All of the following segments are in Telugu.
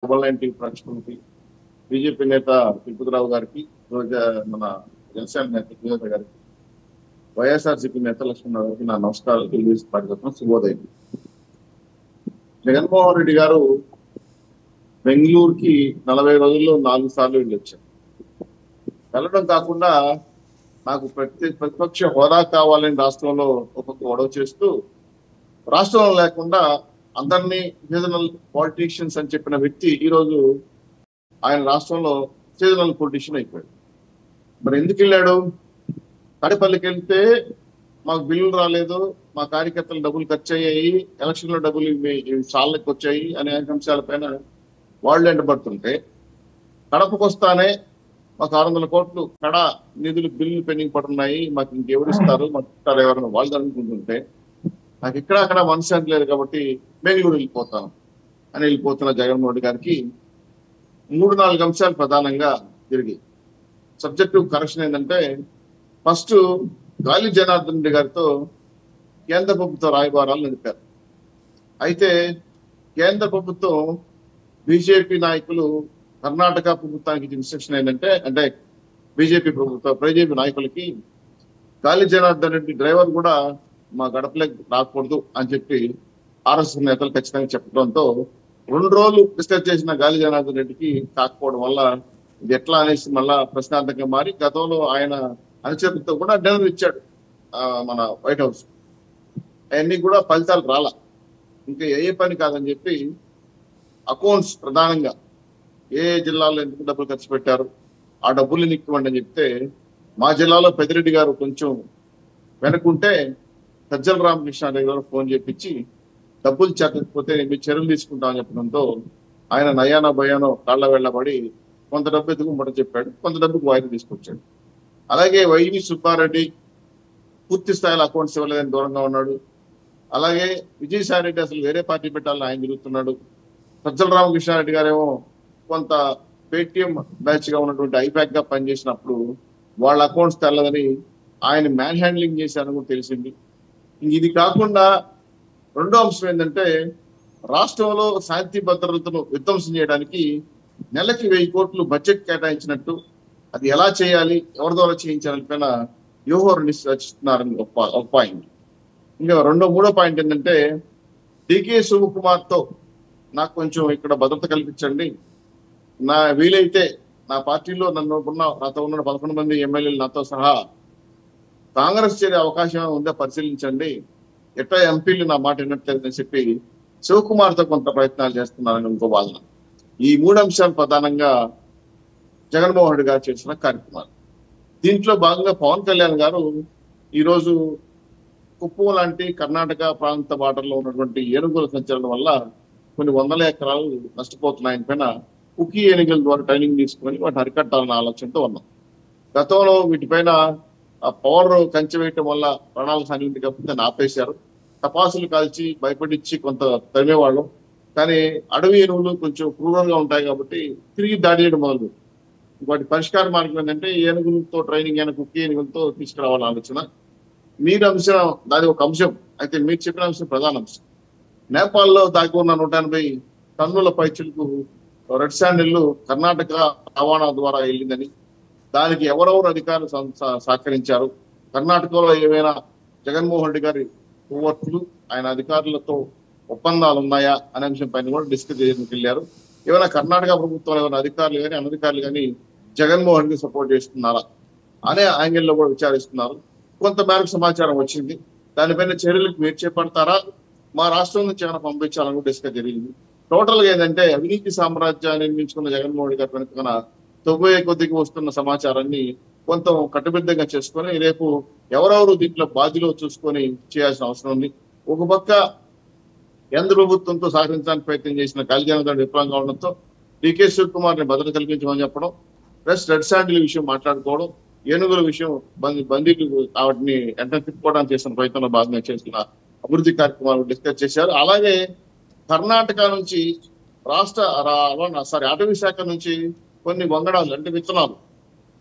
డబల్ 90 ప్రచుకునికి బీజేపీ నేత తిరుపతిరావు గారికి, మన జనసేన నేత సుజాత గారికి, వైఎస్ఆర్సీపీ నేత లక్ష్మణరావు గారికి నా నమస్కారాలు తెలియజేసి పాటిస్తున్నాను. శుభోదయం. జగన్మోహన్ రెడ్డి గారు బెంగళూరుకి 40 రోజుల్లో 4 సార్లు వెళ్ళొచ్చారు. వెళ్ళడం కాకుండా నాకు ప్రతిపక్ష హోదా కావాలని రాష్ట్రంలో ఒక్కొక్క గొడవ చేస్తూ, రాష్ట్రంలో లేకుండా అందరినీ సీజనల్ పాలిటీషియన్స్ అని చెప్పిన వ్యక్తి ఈ రోజు ఆయన రాష్ట్రంలో సీజనల్ పొలిటీషియన్ అయిపోయాడు. మరి ఎందుకు వెళ్ళాడు? తాడేపల్లికి వెళ్తే మాకు బిల్లులు రాలేదు, మా కార్యకర్తలు డబ్బులు ఖర్చు అయ్యాయి, ఎలక్షన్ లో డబ్బులు చాలకి వచ్చాయి అనే అంశాలపైన వాళ్ళు ఎండబడుతుంటే, కడపకు వస్తానే మాకు 600 కోట్లు కడ నిధులు బిల్లులు పెండింగ్ పడుతున్నాయి, మాకు ఇంకెవరిస్తారు, మాకు ఇస్తారు ఎవరైనా వాళ్ళు అనుకుంటుంటే, నాకు ఇక్కడ అక్కడ మనశ్శాంతి లేదు కాబట్టి బెంగళూరు వెళ్ళిపోతాను అని వెళ్ళిపోతున్న జగన్మోహన్ రెడ్డి గారికి 3-4 అంశాలు ప్రధానంగా తిరిగి. సబ్జెక్టివ్ కరెక్షన్ ఏంటంటే, ఫస్ట్ గాలి జనార్దన్ రెడ్డి గారితో కేంద్ర ప్రభుత్వ రాయబారాలు నడిపారు. అయితే కేంద్ర ప్రభుత్వం బీజేపీ నాయకులు కర్ణాటక ప్రభుత్వానికి ఇన్స్ట్రక్షన్ ఏంటంటే, అంటే బీజేపీ నాయకులకి గాలి జనార్దన్ రెడ్డి డ్రైవర్ కూడా మా గడపలోకి రాకూడదు అని చెప్పి ఆర్ఎస్ఎస్ నేతలు ఖచ్చితంగా చెప్పడంతో 2 రోజులు డిస్కస్ చేసిన గాలి జనార్దన్ రెడ్డికి కాకపోవడం వల్ల ఇది ఎట్లా అనేసి మళ్ళా ప్రశ్నార్థకంగా మారి గతంలో ఆయన అనుచరులతో కూడా డిన్నర్ ఇచ్చాడు మన వైట్ హౌస్. అవన్నీ కూడా ఫలితాలు రాలా. ఇంకా ఏ పని కాదని చెప్పి అకౌంట్స్ ప్రధానంగా ఏ జిల్లాలో ఎందుకు డబ్బులు ఖర్చు పెట్టారు, ఆ డబ్బులు నిక్కువండి అని చెప్తే, మా జిల్లాలో పెద్దిరెడ్డి గారు కొంచెం వెనుకుంటే సజ్జల రామకృష్ణారెడ్డి గారు ఫోన్ చేపించి డబ్బులు చెక్కకపోతే మీరు చర్యలు తీసుకుంటామని చెప్పడంతో ఆయన నయానో భయానో కాళ్ళ వెళ్ళబడి కొంత డబ్బు ఎదుగు ముట్ట చెప్పాడు, కొంత డబ్బుకు వాయిదా తీసుకొచ్చాడు. అలాగే వైవి సుబ్బారెడ్డి పూర్తి స్థాయిలో అకౌంట్స్ ఇవ్వలేదని దూరంగా ఉన్నాడు. అలాగే విజయసాయి రెడ్డి అసలు వేరే పార్టీ పెట్టాలని ఆయన తిరుగుతున్నాడు. సజ్జల రామకృష్ణారెడ్డి గారేమో కొంత పేటిఎం బ్యాచ్ గా ఉన్నటువంటి ఐపాక్ గా పనిచేసినప్పుడు వాళ్ళ అకౌంట్స్ తెల్లదని ఆయన మ్యాన్ హ్యాండ్లింగ్ చేశారని కూడా తెలిసింది. ఇది కాకుండా రెండో అంశం ఏంటంటే, రాష్ట్రంలో శాంతి భద్రతను విధ్వంసం చేయడానికి నెలకి 1000 కోట్లు బడ్జెట్ కేటాయించినట్టు, అది ఎలా చేయాలి, ఎవరి ద్వారా చేయించాలని పైన వ్యూహం రచిస్తున్నారని ఒక పాయింట్. ఇంకా మూడో పాయింట్ ఏంటంటే, డికే శివకుమార్తో నాకు కొంచెం ఇక్కడ భద్రత కల్పించండి, నా వీలైతే నా పార్టీలో నాతో ఉన్న 11 మంది ఎమ్మెల్యేలు నాతో సహా కాంగ్రెస్ చేరే అవకాశం ఉందా పరిశీలించండి, ఎట్లా ఎంపీలు నా మాట వినట్లేదని చెప్పి శివకుమార్తో కొంత ప్రయత్నాలు చేస్తున్నారని ఇంకో వాదన. ఈ 3 అంశాలు ప్రధానంగా జగన్మోహన్ రెడ్డి గారు చేసిన కార్యక్రమాలు. దీంట్లో భాగంగా పవన్ కళ్యాణ్ గారు ఈరోజు కుప్పం లాంటి కర్ణాటక ప్రాంత బార్డర్లో ఉన్నటువంటి ఏనుగుల సంచలనం వల్ల కొన్ని 100 ఎకరాలు నష్టపోతున్నాయని పైన కుకీ ఏనుగుల ద్వారా ట్రైనింగ్ తీసుకొని వాటిని అరికట్టాలన్న ఆలోచనతో ఉన్నాం. గతంలో వీటిపైన పవర్ కంచె వేయటం వల్ల ప్రాణాలు సాగింది కాబట్టి దాన్ని ఆపేశారు. తపాసులు కాల్చి భయపడిచ్చి కొంత తరిమేవాళ్ళం. కానీ అడవి ఏనుగులు కొంచెం క్రూరంగా గా ఉంటాయి కాబట్టి తిరిగి దాడి చేయడం మొదలు. వాటి పరిష్కార మార్గం ఏంటంటే ఏనుగులతో ట్రైనింగ్ అయిన కుక్కీ ఏనుగులతో తీసుకురావాలని ఆలోచన. మీరు అంశం దాని ఒక అంశం అయితే, మీరు చెప్పిన అంశం ప్రధాన అంశం. నేపాల్లో దాగి ఉన్న 180 టన్నుల పైచులకు రెడ్ శాండిల్ కర్ణాటక రవాణా ద్వారా వెళ్ళిందని, దానికి ఎవరెవరు అధికారులు సహకరించారు, కర్ణాటకలో ఏమైనా జగన్మోహన్ రెడ్డి గారి కోవర్టులు ఆయన అధికారులతో ఒప్పందాలు ఉన్నాయా అనే అంశం పైన కూడా డిస్కస్ చేయడానికి వెళ్ళారు. ఏమైనా కర్ణాటక ప్రభుత్వంలో ఏమైనా అధికారులు కానీ అనధికారులు కానీ జగన్మోహన్ రెడ్డి సపోర్ట్ చేస్తున్నారా అనే యాంగిల్లో కూడా విచారిస్తున్నారు. కొంత మేరకు సమాచారం వచ్చింది. దానిపైన చర్యలకు మీరు చేపడతారా, మా రాష్ట్రం నుంచి ఏమైనా పంపించాలని కూడా డిస్కస్ జరిగింది. టోటల్ గా ఏంటంటే, అవినీతి సామ్రాజ్యాన్ని నిర్మించుకున్న జగన్మోహన్ రెడ్డి గారి వెనుక తొవ్వే కొద్దిగా వస్తున్న సమాచారాన్ని కొంత కట్టుబిద్ధంగా చేసుకొని రేపు ఎవరెవరు దీంట్లో బాధ్యులో చూసుకొని చేయాల్సిన అవసరం ఉంది. ఒక పక్క కేంద్ర ప్రభుత్వంతో సహకరించడానికి ప్రయత్నం చేసిన గాలి జనార్దన్ రెడ్డి విఫలంగా ఉండడంతో డికే శివకుమార్ ని భద్రత కల్పించమని చెప్పడం, ప్లస్ రెడ్ శాండిల్ విషయం మాట్లాడుకోవడం, ఏనుగుల విషయం బందీలు వాటిని వెంటనే తిప్పుకోవడానికి చేసిన ప్రయత్నంలో భాగంగా చేస్తున్న అభివృద్ధి కార్యక్రమాలు డిస్కస్ చేశారు. అలాగే కర్ణాటక నుంచి అటవీ శాఖ నుంచి కొన్ని వంగడాలు అంటే విత్తనాలు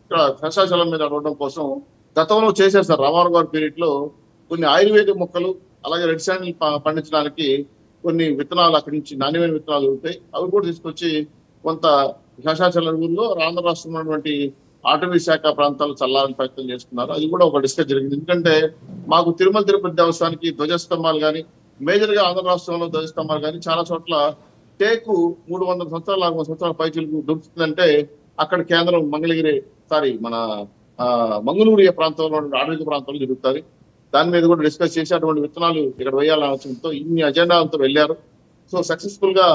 ఇక్కడ శేషాచలం మీద అడవడం కోసం గతంలో చేసేసారు. రామారావు గారి పీరియడ్ లో కొన్ని ఆయుర్వేద మొక్కలు అలాగే రెడ్ శాండిల్ పండించడానికి కొన్ని విత్తనాలు అక్కడి నుంచి నాణ్యమైన విత్తనాలు దొరుకుతాయి, అవి కూడా తీసుకొచ్చి కొంత శేషాచలంలో ఆంధ్ర రాష్ట్రంలో ఉన్నటువంటి అటవీ శాఖ ప్రాంతాలు చల్లాలని ప్రయత్నం చేస్తున్నారు. అది కూడా ఒక డిస్కస్ జరిగింది. ఎందుకంటే మాకు తిరుమల తిరుపతి దేవస్థానానికి ధ్వజస్తంభాలు కానీ, మేజర్ గా ఆంధ్ర రాష్ట్రంలో ధ్వజస్తంభాలు కానీ చాలా చోట్ల టేకు 300 సంవత్సరాలు 400 సంవత్సరాల పైచిలకు దొరుకుతుందంటే అక్కడ కేంద్రం మంగళగిరి మన మంగళూరు ప్రాంతంలో అటవీ ప్రాంతంలో జరుగుతుంది. దాని మీద కూడా డిస్కస్ చేసి అటువంటి విత్తనాలు ఇక్కడ వేయాలనే ఆలోచనతో ఇన్ని అజెండాలతో వెళ్ళారు. సో సక్సెస్ఫుల్ గా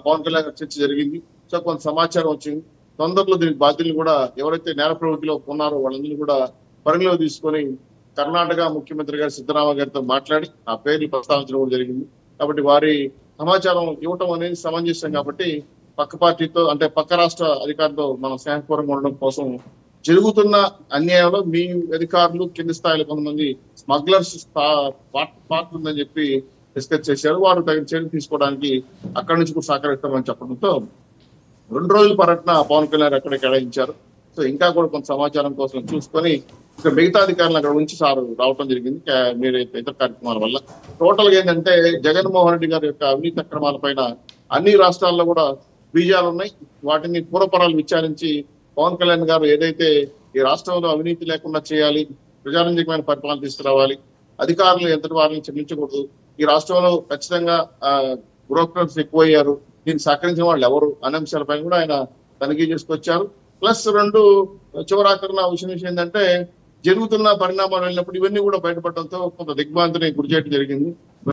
పవన్ కళ్యాణ్ గారి చర్చ జరిగింది. సో కొంత సమాచారం వచ్చింది. తొందరలో దీనికి బాధ్యులు కూడా ఎవరైతే నేర ప్రవృత్తిలో ఉన్నారో వాళ్ళందరూ కూడా పరిగణలో తీసుకొని కర్ణాటక ముఖ్యమంత్రి గారు సిద్ధరామయ్య గారితో మాట్లాడి ఆ పేర్లు ప్రస్తావించడం కూడా జరిగింది. కాబట్టి వారి సమాచారం ఇవ్వటం అనేది సమంజసం. కాబట్టి పక్క పార్టీతో అంటే పక్క రాష్ట్ర అధికారులతో మనం స్నేహపూర్వకంగా ఉండడం కోసం జరుగుతున్న అన్యాయంలో మీ అధికారులు కింది స్థాయిలో కొంతమంది స్మగ్లర్స్ పార్ట్ ఉందని చెప్పి డిస్కస్ చేశారు. వారు తగిన చర్యలు తీసుకోవడానికి అక్కడి నుంచి కూడా సహకరిస్తామని చెప్పడంతో 2 రోజుల పర్యటన పవన్ కళ్యాణ్ అక్కడ కేటాయించారు. సో ఇంకా కూడా కొంత సమాచారం కోసం చూసుకొని ఇక్కడ మిగతా అధికారులు అక్కడ ఉంచి సార్ రావడం జరిగింది. మీరు ఇతర కార్యక్రమాల వల్ల టోటల్ గా ఏంటంటే జగన్మోహన్ రెడ్డి గారి యొక్క అవినీతి అక్రమాల పైన అన్ని రాష్ట్రాల్లో కూడా బీజాలు ఉన్నాయి. వాటిని పూర్వపరాలు విచారించి పవన్ కళ్యాణ్ గారు ఏదైతే ఈ రాష్ట్రంలో అవినీతి లేకుండా చేయాలి, ప్రజారంజకమైన పరిపాలన తీసుకురావాలి, అధికారులు ఎంతటి వారిని క్షమించకూడదు, ఈ రాష్ట్రంలో ఖచ్చితంగా బ్రోకర్స్ ఎక్కువయ్యారు, దీనికి సహకరించిన వాళ్ళు ఎవరు అనే అంశాలపై కూడా ఆయన తనిఖీ చేసుకొచ్చారు. ప్లస్ 2 చివరాఖరణ విషయం ఏంటంటే జరుగుతున్న పరిణామాలు వెళ్ళినప్పుడు ఇవన్నీ కూడా బయటపడడంతో కొంత దిగ్భ్రాంతిని గురి చేయడం జరిగింది.